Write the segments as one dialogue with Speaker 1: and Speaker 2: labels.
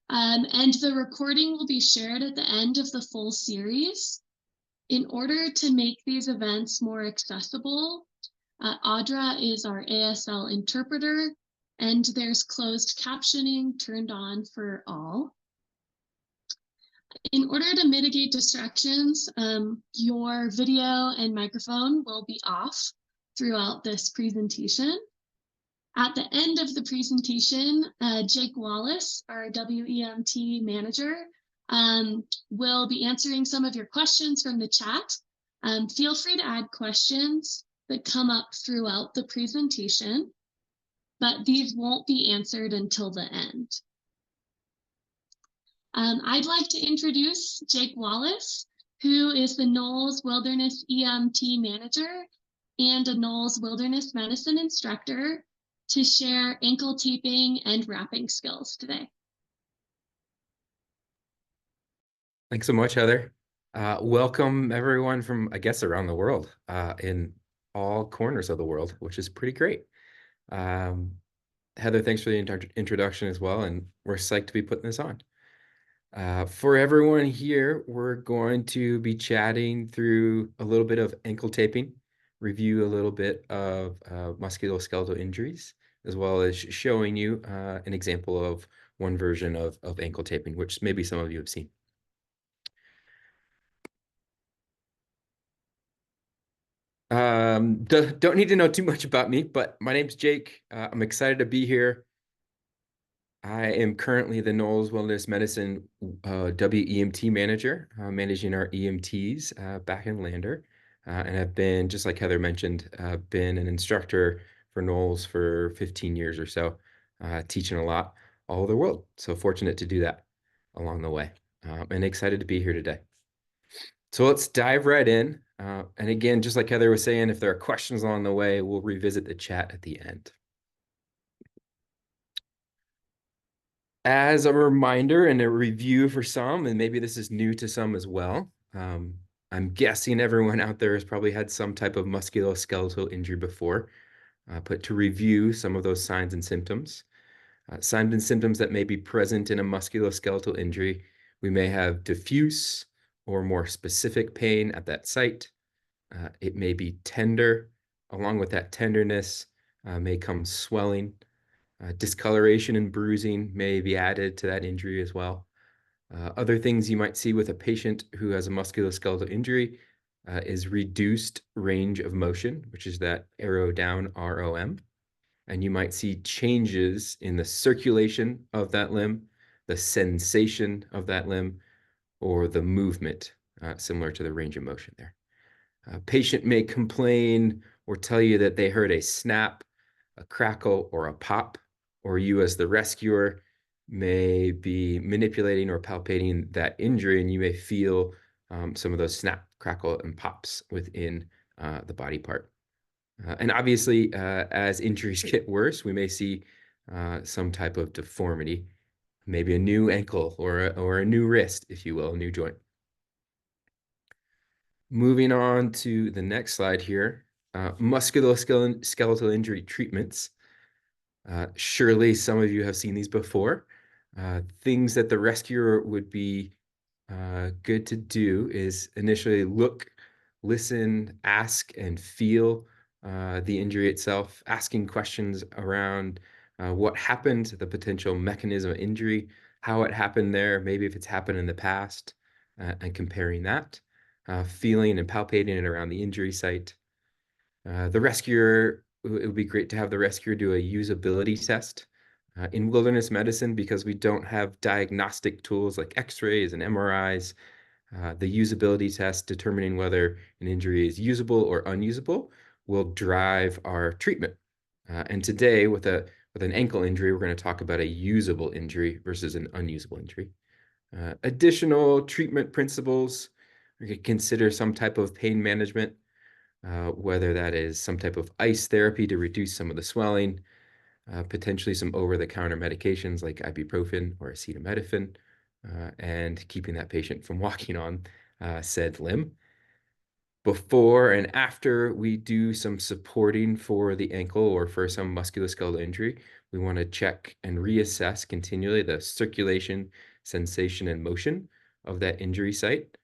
Speaker 1: And the recording will be shared at the end of the full series. In order to make these events more accessible, Audra is our ASL interpreter, and there's closed captioning turned on for all. In order to mitigate distractions, your video and microphone will be off throughout this presentation. At the end of the presentation, Jake Wallace, our WEMT manager, will be answering some of your questions from the chat. Feel free to add questions that come up throughout the presentation, but these won't be answered until the end. I'd like to introduce Jake Wallace, who is the NOLS Wilderness EMT Manager and a NOLS Wilderness Medicine Instructor, to share ankle taping and wrapping skills today.
Speaker 2: Thanks so much, Heather. Welcome everyone from, I guess, around the world, in all corners of the world, which is pretty great. Heather, thanks for the introduction as well, and we're psyched to be putting this on. For everyone here, we're going to be chatting through a little bit of ankle taping, review a little bit of musculoskeletal injuries, as well as showing you an example of one version of ankle taping, which maybe some of you have seen. Don't need to know too much about me, but my name's Jake. I'm excited to be here. I am currently the NOLS Wellness Medicine WEMT manager, managing our EMTs back in Lander. And I've been, just like Heather mentioned, been an instructor for NOLS for 15 years or so, teaching a lot all over the world. So fortunate to do that along the way, and excited to be here today. So let's dive right in. And again, just like Heather was saying, if there are questions along the way, we'll revisit the chat at the end. As a reminder and a review for some, and maybe this is new to some as well, I'm guessing everyone out there has probably had some type of musculoskeletal injury before, but to review some of those signs and symptoms. Signs and symptoms that may be present in a musculoskeletal injury, we may have diffuse or more specific pain at that site. It may be tender. Along with that tenderness may come swelling. Discoloration and bruising may be added to that injury as well. Other things you might see with a patient who has a musculoskeletal injury is reduced range of motion, which is that arrow down, ROM. And you might see changes in the circulation of that limb, the sensation of that limb, or the movement, similar to the range of motion there. A patient may complain or tell you that they heard a snap, a crackle, or a pop, or you as the rescuer may be manipulating or palpating that injury, and you may feel some of those snap, crackle, and pops within the body part. And obviously, as injuries get worse, we may see some type of deformity, maybe a new ankle or a new wrist, if you will, a new joint. Moving on to the next slide here, musculoskeletal injury treatments. Surely some of you have seen these before. Things that the rescuer would be good to do is initially look, listen, ask, and feel the injury itself, asking questions around what happened, the potential mechanism of injury, how it happened there, maybe if it's happened in the past, and comparing that. Feeling and palpating it around the injury site. The rescuer, it would be great to have the rescuer do a usability test. In wilderness medicine, because we don't have diagnostic tools like x-rays and MRIs, the usability test determining whether an injury is usable or unusable will drive our treatment. And today, with an ankle injury, we're going to talk about a usable injury versus an unusable injury. Additional treatment principles, we could consider some type of pain management, whether that is some type of ice therapy to reduce some of the swelling, potentially some over-the-counter medications like ibuprofen or acetaminophen, and keeping that patient from walking on said limb. Before and after we do some supporting for the ankle or for some musculoskeletal injury, We want to check and reassess continually the circulation, sensation, and motion of that injury site,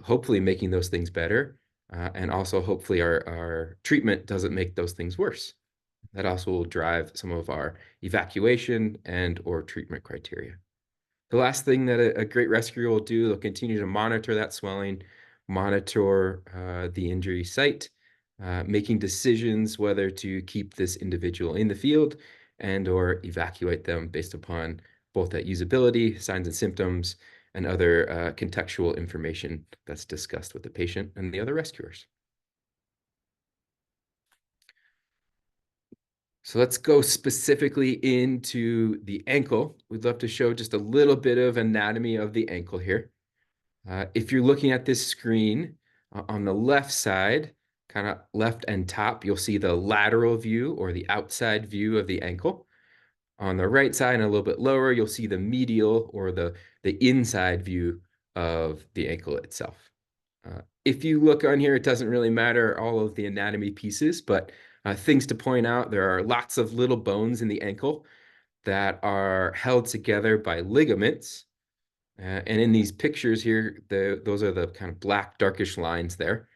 Speaker 2: hopefully making those things better. And also hopefully our treatment doesn't make those things worse. That also will drive some of our evacuation and or treatment criteria. The last thing that a great rescuer will do, they'll continue to monitor that swelling, monitor the injury site, making decisions whether to keep this individual in the field and or evacuate them based upon both that usability, signs and symptoms, and other contextual information that's discussed with the patient and the other rescuers. So let's go specifically into the ankle. We'd love to show just a little bit of anatomy of the ankle here. If you're looking at this screen, on the left side, kind of left and top, you'll see the lateral view or the outside view of the ankle. On the right side and a little bit lower, you'll see the medial or the inside view of the ankle itself. If you look on here, it doesn't really matter all of the anatomy pieces, but things to point out, there are lots of little bones in the ankle that are held together by ligaments. And in these pictures here, those are the kind of black, darkish lines there.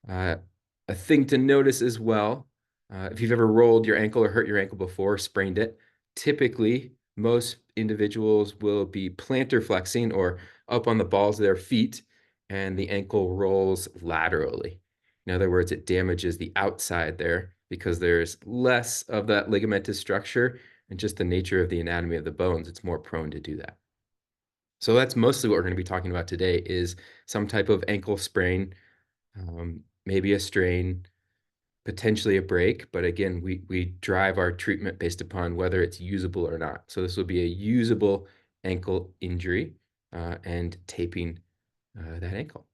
Speaker 2: A thing to notice as well, if you've ever rolled your ankle or hurt your ankle before, sprained it, typically most individuals will be plantar flexing or up on the balls of their feet, and the ankle rolls laterally. In other words, it damages the outside there because there's less of that ligamentous structure and just the nature of the anatomy of the bones, it's more prone to do that. So that's mostly what we're going to be talking about today is some type of ankle sprain, maybe a strain, potentially a break. But again, we drive our treatment based upon whether it's usable or not. So this will be a usable ankle injury and taping that ankle.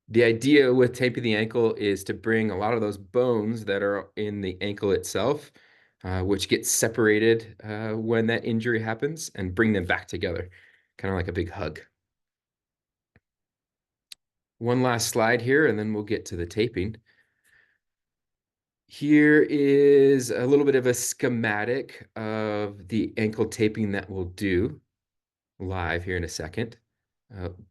Speaker 2: The idea with taping the ankle is to bring a lot of those bones that are in the ankle itself, which get separated when that injury happens, and bring them back together, kind of like a big hug. One last slide here, and then we'll get to the taping. Here is a little bit of a schematic of the ankle taping that we'll do live here in a second.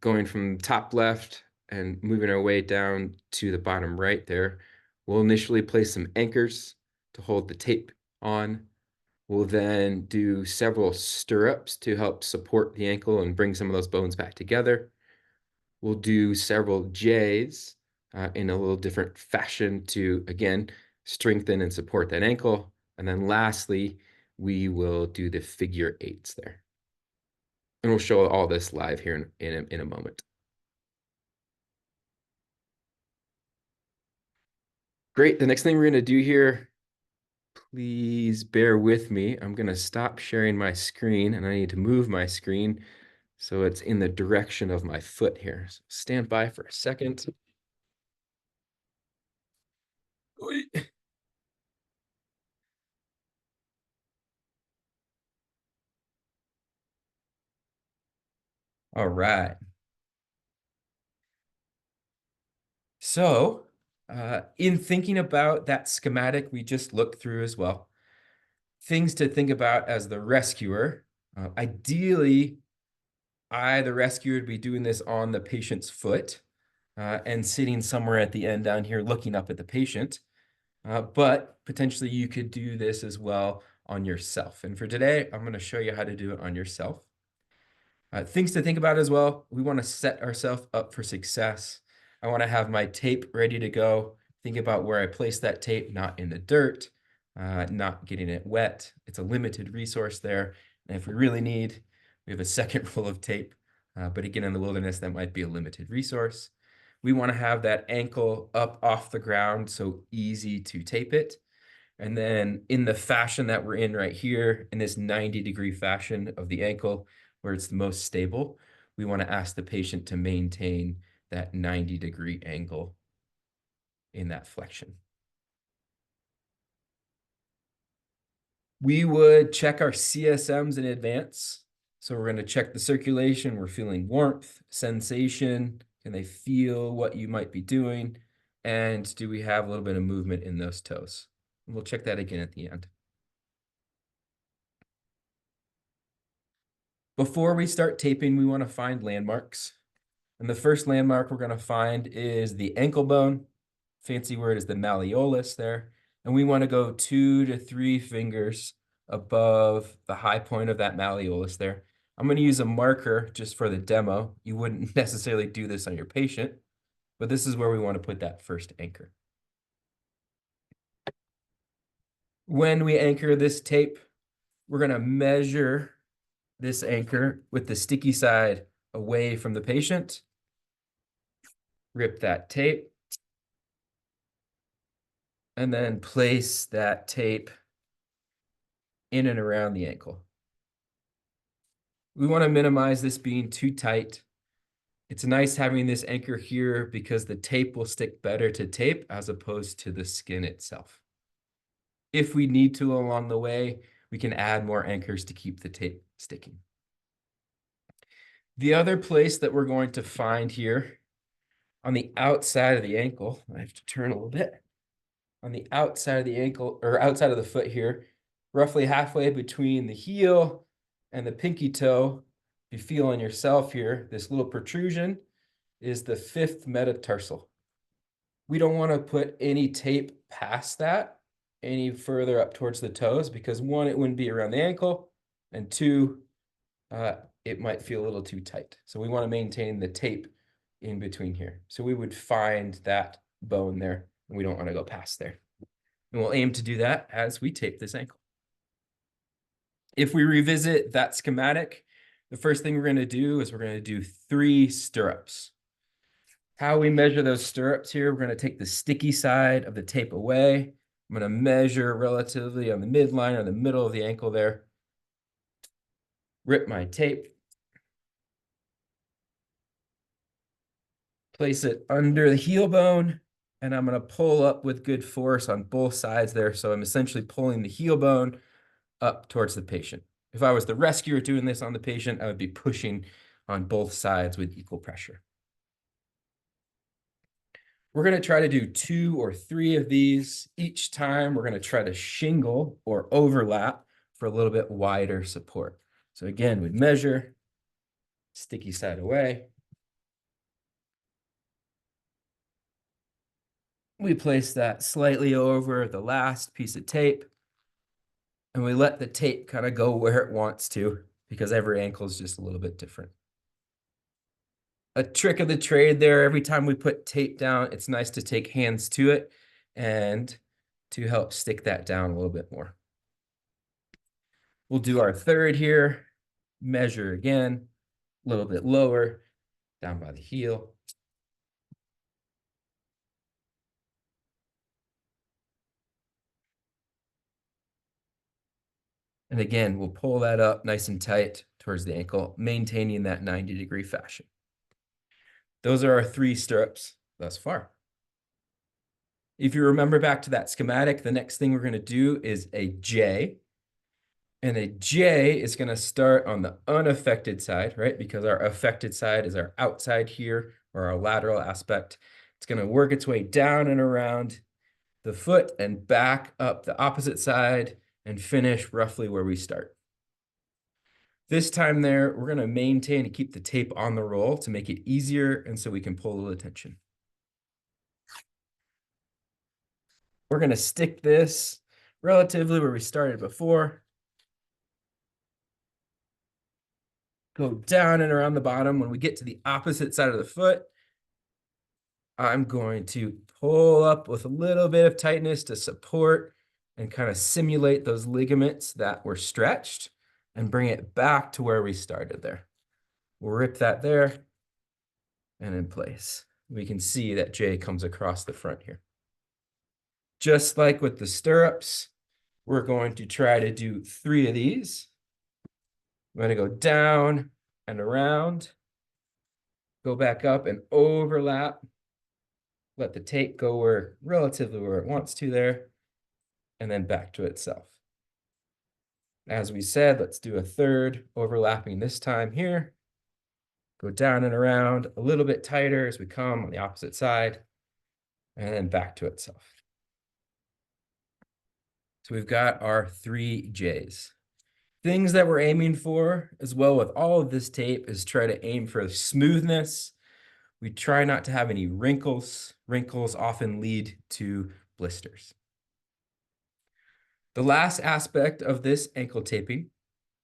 Speaker 2: Going from top left and moving our way down to the bottom right there, we'll initially place some anchors to hold the tape on. We'll then do several stirrups to help support the ankle and bring some of those bones back together. We'll do several J's in a little different fashion to, again, strengthen and support that ankle. And then lastly, we will do the figure eights there. And we'll show all this live here in a moment. Great. The next thing we're going to do here, please bear with me. I'm going to stop sharing my screen, and I need to move my screen so it's in the direction of my foot here. So stand by for a second. All right. So in thinking about that schematic we just looked through as well, things to think about as the rescuer, ideally, the rescuer, would be doing this on the patient's foot and sitting somewhere at the end down here looking up at the patient. But potentially you could do this as well on yourself. And for today, I'm going to show you how to do it on yourself. Things to think about as well. We want to set ourselves up for success. I want to have my tape ready to go. Think about where I place that tape, not in the dirt, not getting it wet. It's a limited resource there. And if we really need, we have a second roll of tape. But again, in the wilderness, that might be a limited resource. We want to have that ankle up off the ground, so easy to tape it. And then in the fashion that we're in right here, in this 90-degree fashion of the ankle, where it's the most stable, we want to ask the patient to maintain that 90-degree angle in that flexion. We would check our CSMs in advance. So we're going to check the circulation. We're feeling warmth, sensation. Can they feel what you might be doing? And do we have a little bit of movement in those toes? And we'll check that again at the end. Before we start taping, we want to find landmarks. And the first landmark we're going to find is the ankle bone. Fancy word is the malleolus there. And we want to go 2 to 3 fingers above the high point of that malleolus there. I'm going to use a marker just for the demo. You wouldn't necessarily do this on your patient, but this is where we want to put that first anchor. When we anchor this tape, we're going to measure this anchor with the sticky side away from the patient. Rip that tape. And then place that tape in and around the ankle. We want to minimize this being too tight. It's nice having this anchor here because the tape will stick better to tape as opposed to the skin itself. If we need to along the way, we can add more anchors to keep the tape sticking. The other place that we're going to find here on the outside of the ankle, I have to turn a little bit, on the outside of the ankle or outside of the foot here, roughly halfway between the heel and the pinky toe, if you feel on yourself here, this little protrusion is the 5th metatarsal. We don't want to put any tape past that any further up towards the toes because 1, it wouldn't be around the ankle, and 2, it might feel a little too tight. So we want to maintain the tape in between here. So we would find that bone there, and we don't want to go past there. And we'll aim to do that as we tape this ankle. If we revisit that schematic, the first thing we're going to do is we're going to do 3 stirrups. How we measure those stirrups here, we're going to take the sticky side of the tape away. I'm going to measure relatively on the midline or the middle of the ankle there. Rip my tape. Place it under the heel bone, and I'm going to pull up with good force on both sides there. So I'm essentially pulling the heel bone up towards the patient. If I was the rescuer doing this on the patient, I would be pushing on both sides with equal pressure. We're going to try to do 2 or 3 of these. Each time we're going to try to shingle or overlap for a little bit wider support. So again, we measure, sticky side away. We place that slightly over the last piece of tape, and we let the tape kind of go where it wants to because every ankle is just a little bit different. A trick of the trade there, every time we put tape down, it's nice to take hands to it and to help stick that down a little bit more. We'll do our 3rd here, measure again, a little bit lower, down by the heel. And again, we'll pull that up nice and tight towards the ankle, maintaining that 90-degree fashion. Those are our 3 stirrups thus far. If you remember back to that schematic, the next thing we're going to do is a J. And a J is going to start on the unaffected side, right? Because our affected side is our outside here, or our lateral aspect. It's going to work its way down and around the foot and back up the opposite side and finish roughly where we start. This time there, we're going to maintain and keep the tape on the roll to make it easier and so we can pull the tension. We're going to stick this relatively where we started before. Go down and around the bottom. When we get to the opposite side of the foot, I'm going to pull up with a little bit of tightness to support and kind of simulate those ligaments that were stretched and bring it back to where we started there. We'll rip that there and in place. We can see that J comes across the front here. Just like with the stirrups, we're going to try to do 3 of these. I'm going to go down and around, go back up and overlap. Let the tape go relatively where it wants to there, and then back to itself. As we said, let's do a 3rd overlapping this time here. Go down and around a little bit tighter as we come on the opposite side, and then back to itself. So we've got our 3 J's. Things that we're aiming for as well with all of this tape is try to aim for smoothness. We try not to have any wrinkles. Wrinkles often lead to blisters. The last aspect of this ankle taping,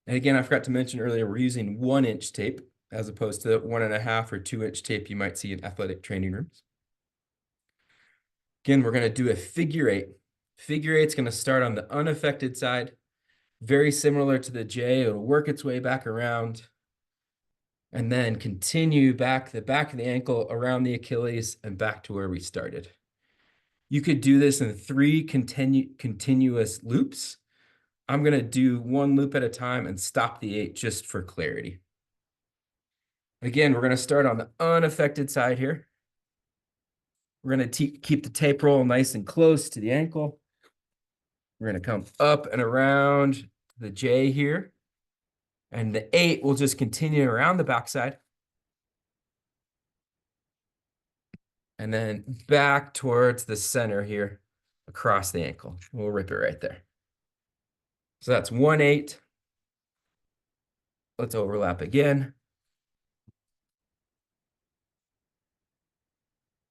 Speaker 2: and again, I forgot to mention earlier, we're using 1-inch tape as opposed to the 1.5 or 2-inch tape you might see in athletic training rooms. Again, we're going to do a figure 8. Figure 8 is going to start on the unaffected side, very similar to the J. It'll work its way back around and then continue back the back of the ankle around the Achilles and back to where we started. You could do this in 3 continuous loops. I'm going to do 1 loop at a time and stop the 8 just for clarity. Again, we're going to start on the unaffected side here. We're going to keep the tape roll nice and close to the ankle. We're going to come up and around the J here. And the 8 will just continue around the backside. And then back towards the center here across the ankle. We'll rip it right there. So that's 1/8. Let's overlap again.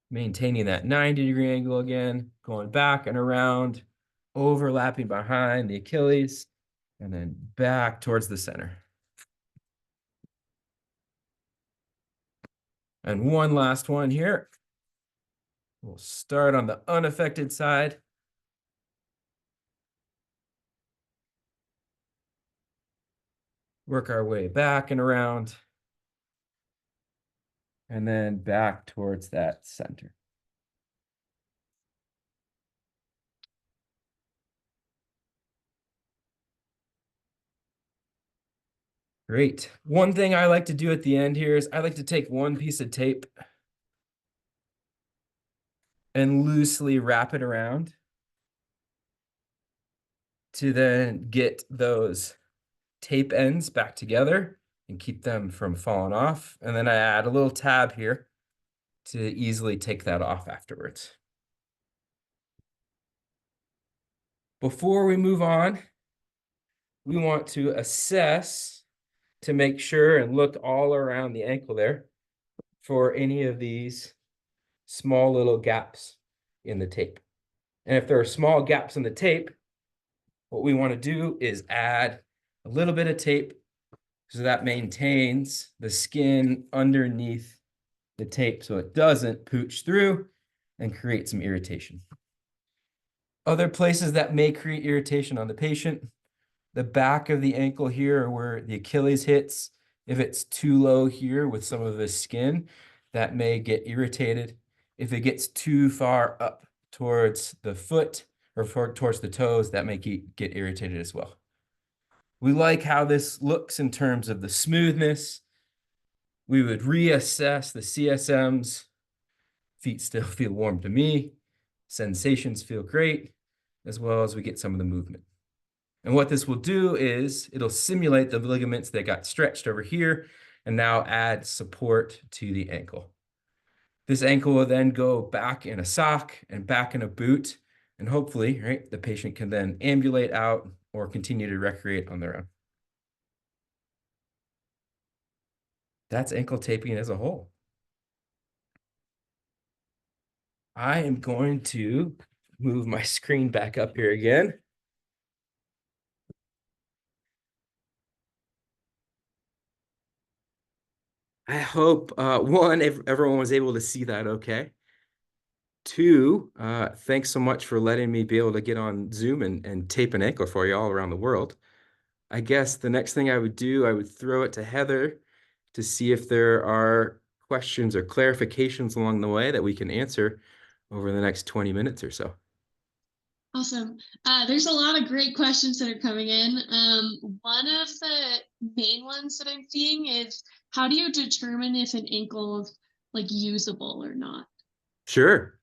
Speaker 2: Maintaining that 90-degree angle again, going back and around, overlapping behind the Achilles, and then back towards the center. And one last one here. We'll start on the unaffected side. Work our way back and around. And then back towards that center. Great. One thing I like to do at the end here is I like to take one piece of tape and loosely wrap it around to then get those tape ends back together and keep them from falling off. And then I add a little tab here to easily take that off afterwards. Before we move on, we want to assess to make sure and look all around the ankle there for any of these small little gaps in the tape. And if there are small gaps in the tape, what we want to do is add a little bit of tape so that maintains the skin underneath the tape so it doesn't pooch through and create some irritation. Other places that may create irritation on the patient, the back of the ankle here where the Achilles hits, if it's too low here with some of the skin, that may get irritated. If it gets too far up towards the foot or towards the toes, that may get irritated as well. We like how this looks in terms of the smoothness. We would reassess the CSMs. Feet still feel warm to me. Sensations feel great, as well as we get some of the movement. And what this will do is it'll simulate the ligaments that got stretched over here and now add support to the ankle. This ankle will then go back in a sock and back in a boot, and hopefully, right, the patient can then ambulate out or continue to recreate on their own. That's ankle taping as a whole. I am going to move my screen back up here again. I hope, one, everyone was able to see that okay. 2, thanks so much for letting me be able to get on Zoom and tape an ankle for you all around the world. I guess the next thing I would do, I would throw it to Heather to see if there are questions or clarifications along the way that we can answer over the next 20 minutes or so.
Speaker 1: Awesome. There's a lot of great questions that are coming in. One of the main ones that I'm seeing is, how do you determine if an ankle is like usable or not?
Speaker 2: Sure.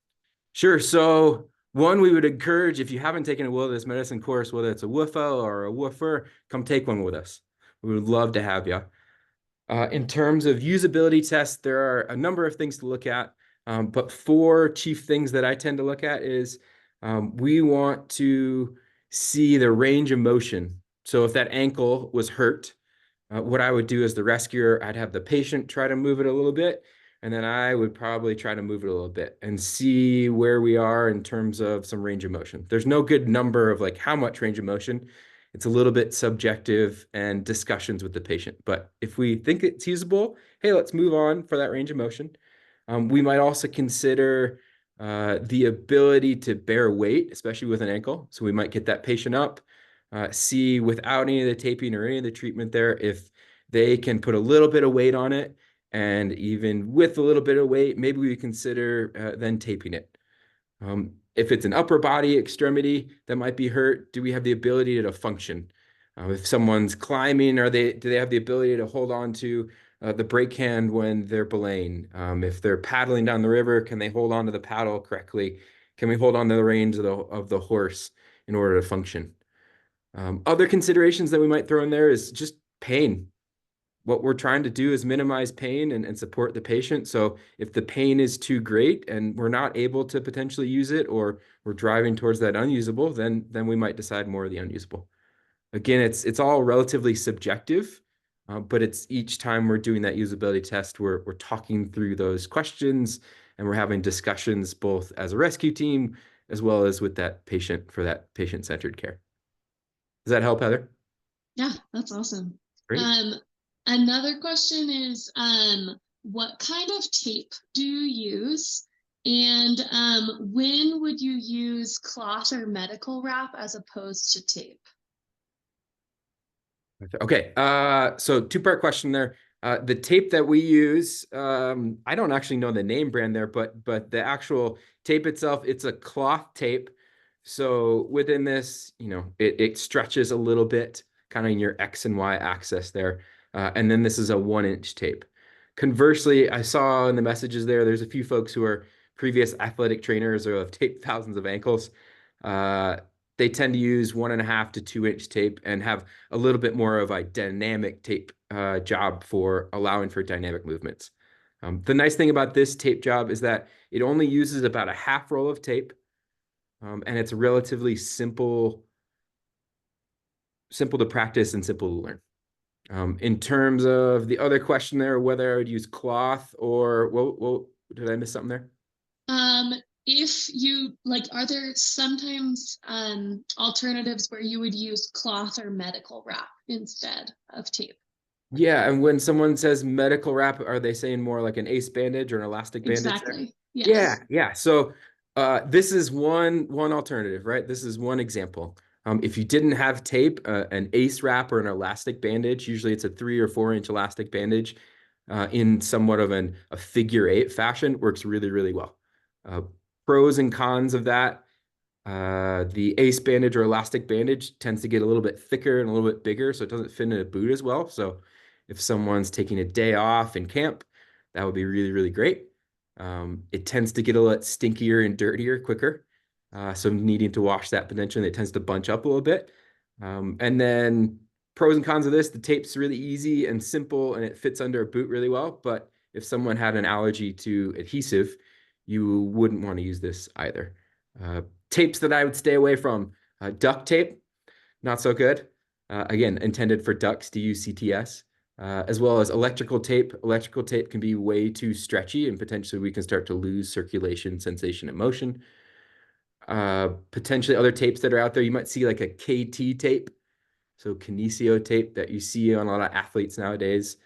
Speaker 2: So one, we would encourage, if you haven't taken a wilderness medicine course, whether it's a WFO or a woofer, come take one with us. We would love to have you. In terms of usability tests, there are a number of things to look at, but 4 chief things that I tend to look at is we want to see the range of motion. So if that ankle was hurt, what I would do as the rescuer, I'd have the patient try to move it a little bit, and then I would probably try to move it a little bit and see where we are in terms of some range of motion. There's no good number of like how much range of motion. It's a little bit subjective and discussions with the patient. But if we think it's usable, hey, let's move on for that range of motion. We might also consider the ability to bear weight, especially with an ankle. So we might get that patient up, see without any of the taping or any of the treatment there, if they can put a little bit of weight on it. And even with a little bit of weight, maybe we consider then taping it. If it's an upper body extremity that might be hurt, do we have the ability to function? If someone's climbing, do they have the ability to hold on to the brake hand when they're belaying? If they're paddling down the river, can they hold on to the paddle correctly? Can we hold on to the reins of the horse in order to function? Other considerations that we might throw in there is just pain. What we're trying to do is minimize pain and support the patient. So if the pain is too great and we're not able to potentially use it, or we're driving towards that unusable, then we might decide more of the unusable. Again, it's all relatively subjective, but it's each time we're doing that usability test, we're talking through those questions and we're having discussions both as a rescue team as well as with that patient for that patient-centered care. Does that help, Heather?
Speaker 1: Yeah, that's awesome.
Speaker 2: Great.
Speaker 1: Another question is, what kind of tape do you use? And when would you use cloth or medical wrap as opposed to tape?
Speaker 2: Okay, so two-part question there. The tape that we use, I don't actually know the name brand there, but the actual tape itself, it's a cloth tape. So within this, it stretches a little bit, kind of in your X and Y axis there. And then this is a 1-inch tape. Conversely, I saw in the messages there's a few folks who are previous athletic trainers or have taped thousands of ankles. They tend to use 1.5 to 2-inch tape and have a little bit more of a dynamic tape job for allowing for dynamic movements. The nice thing about this tape job is that it only uses about a half roll of tape, and it's relatively simple to practice and simple to learn. In terms of the other question there, whether I would use cloth or what did I miss something there?
Speaker 1: If you are there sometimes alternatives where you would use cloth or medical wrap instead of tape?
Speaker 2: Yeah, and when someone says medical wrap, are they saying more like an ACE bandage or an elastic bandage there?
Speaker 1: Exactly. Yes.
Speaker 2: Yeah. So this is one alternative, right? This is one example. If you didn't have tape, an ACE wrap or an elastic bandage, usually it's a 3 or 4-inch elastic bandage in somewhat of a figure 8 fashion, works really, really well. Pros and cons of that. The ACE bandage or elastic bandage tends to get a little bit thicker and a little bit bigger, so it doesn't fit in a boot as well. So if someone's taking a day off in camp, that would be really, really great. It tends to get a little stinkier and dirtier quicker. So needing to wash that potentially, it tends to bunch up a little bit. And then pros and cons of this, the tape's really easy and simple and it fits under a boot really well. But if someone had an allergy to adhesive, you wouldn't want to use this either. Tapes that I would stay away from, duct tape, not so good. Again, intended for ducks to use CTS, as well as electrical tape. Electrical tape can be way too stretchy and potentially we can start to lose circulation, sensation, and motion. Potentially other tapes that are out there, you might see like a KT tape, so kinesio tape that you see on a lot of athletes nowadays.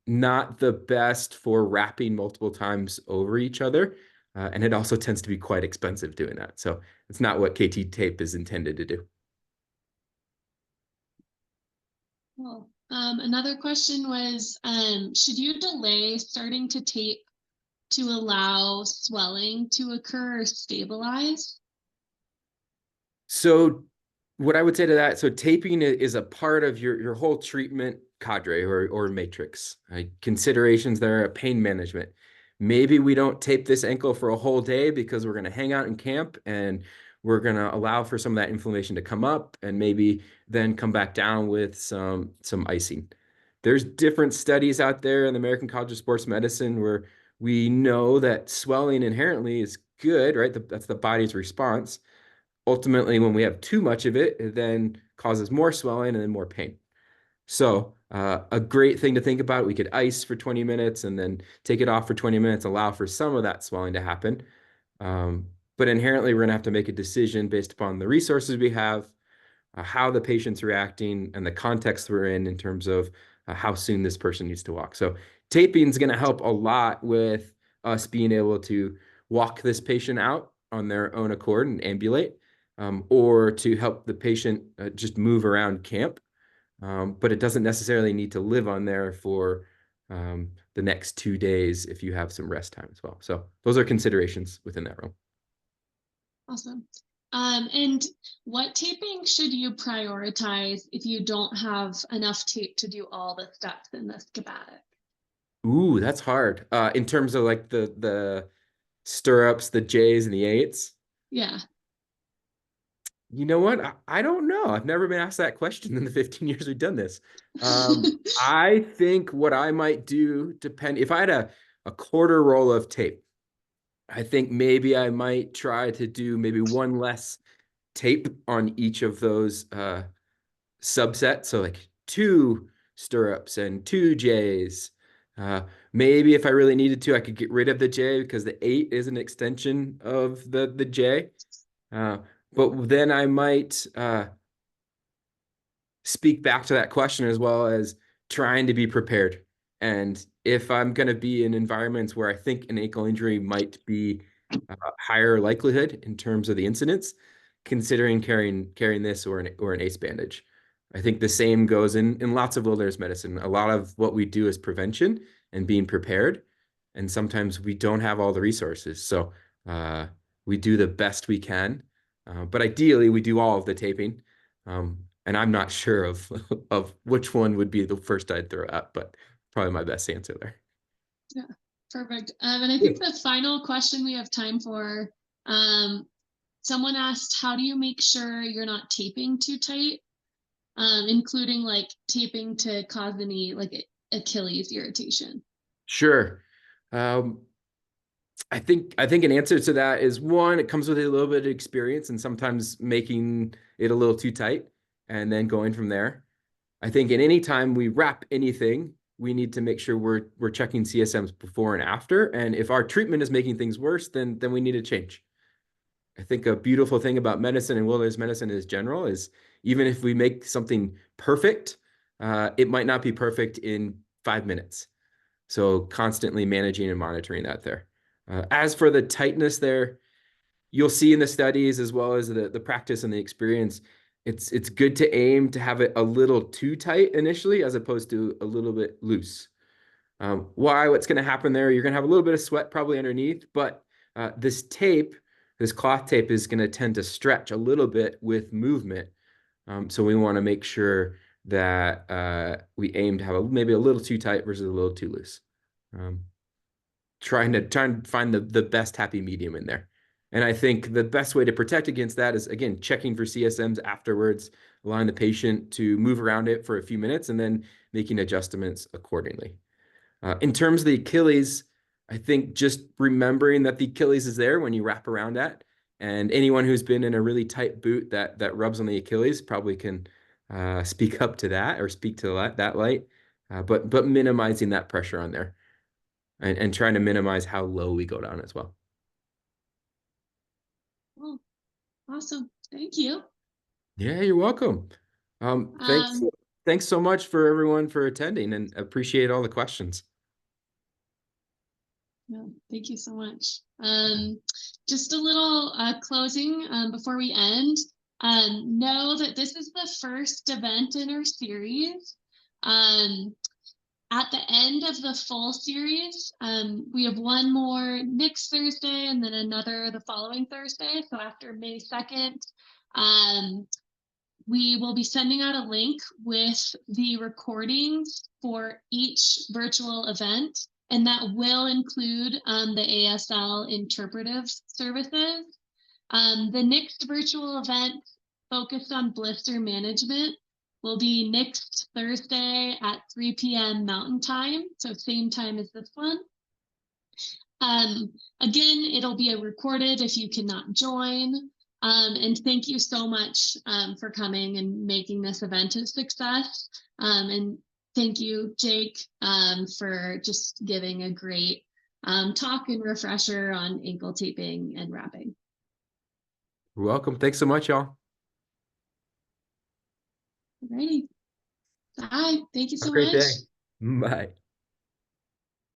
Speaker 2: Not the best for wrapping multiple times over each other. And it also tends to be quite expensive doing that. So it's not what KT tape is intended to do.
Speaker 1: Cool. Another question was, should you delay starting to tape to allow swelling to occur or stabilize?
Speaker 2: So what I would say to that, so taping is a part of your whole treatment cadre or matrix. Considerations there are pain management. Maybe we don't tape this ankle for a whole day because we're going to hang out in camp and we're going to allow for some of that inflammation to come up and maybe then come back down with some icing. There's different studies out there in the American College of Sports Medicine where we know that swelling inherently is good, right? That's the body's response. Ultimately, when we have too much of it, it then causes more swelling and then more pain. So a great thing to think about, we could ice for 20 minutes and then take it off for 20 minutes, allow for some of that swelling to happen. But inherently, we're going to have to make a decision based upon the resources we have, how the patient's reacting, and the context we're in terms of how soon this person needs to walk. So taping is going to help a lot with us being able to walk this patient out on their own accord and ambulate, or to help the patient just move around camp. But it doesn't necessarily need to live on there for the next 2 days if you have some rest time as well. So those are considerations within that realm.
Speaker 1: Awesome. And what taping should you prioritize if you don't have enough tape to do all the steps in the schematic?
Speaker 2: Ooh, that's hard. In terms of like the stirrups, the J's and the 8s.
Speaker 1: Yeah.
Speaker 2: You know what? I don't know. I've never been asked that question in the 15 years we've done this. I think what I might do, if I had a quarter roll of tape, I think maybe I might try to do maybe one less tape on each of those subsets. So like 2 stirrups and 2 J's. Maybe if I really needed to, I could get rid of the J because the 8 is an extension of the J. But then I might speak back to that question as well as trying to be prepared. And if I'm going to be in environments where I think an ankle injury might be higher likelihood in terms of the incidence, considering carrying this or an ACE bandage. I think the same goes in lots of wilderness medicine. A lot of what we do is prevention and being prepared. And sometimes we don't have all the resources. So we do the best we can. But ideally, we do all of the taping. And I'm not sure of which one would be the first I'd throw up, but probably my best answer there.
Speaker 1: Yeah, perfect. And I think the final question we have time for, someone asked, how do you make sure you're not taping too tight, including like taping to cause any like Achilles irritation?
Speaker 2: Sure. I think an answer to that is one, it comes with a little bit of experience and sometimes making it a little too tight and then going from there. I think at any time we wrap anything, we need to make sure we're checking CSMs before and after. And if our treatment is making things worse, then we need to change. I think a beautiful thing about medicine and wilderness medicine in general is even if we make something perfect, it might not be perfect in 5 minutes. So constantly managing and monitoring that there. As for the tightness there, you'll see in the studies as well as the practice and the experience, it's good to aim to have it a little too tight initially as opposed to a little bit loose. What's going to happen there? You're going to have a little bit of sweat probably underneath, but this cloth tape is going to tend to stretch a little bit with movement. So we want to make sure that we aim to have maybe a little too tight versus a little too loose. Trying to find the best happy medium in there. And I think the best way to protect against that is, again, checking for CSMs afterwards, allowing the patient to move around it for a few minutes and then making adjustments accordingly. In terms of the Achilles, I think just remembering that the Achilles is there when you wrap around that. And anyone who's been in a really tight boot that rubs on the Achilles probably can speak up to that or speak to that light, but minimizing that pressure on there and trying to minimize how low we go down as well.
Speaker 1: Oh, awesome. Thank you.
Speaker 2: Yeah, you're welcome. Thanks so much for everyone for attending and appreciate all the questions.
Speaker 1: No, thank you so much. Just a little closing before we end. Know that this is the first event in our series. At the end of the full series, we have one more next Thursday and then another the following Thursday. So after May 2nd, we will be sending out a link with the recordings for each virtual event, and that will include the ASL interpretive services. The next virtual event focused on blister management will be next Thursday at 3 p.m. Mountain Time, so same time as this one. Again, it'll be recorded if you cannot join. And thank you so much for coming and making this event a success. And thank you, Jake, for just giving a great talk and refresher on ankle taping and wrapping.
Speaker 2: You're welcome. Thanks so much, y'all.
Speaker 1: Alrighty. Bye. Thank you
Speaker 2: Have a
Speaker 1: so
Speaker 2: great
Speaker 1: much.
Speaker 2: day. Bye.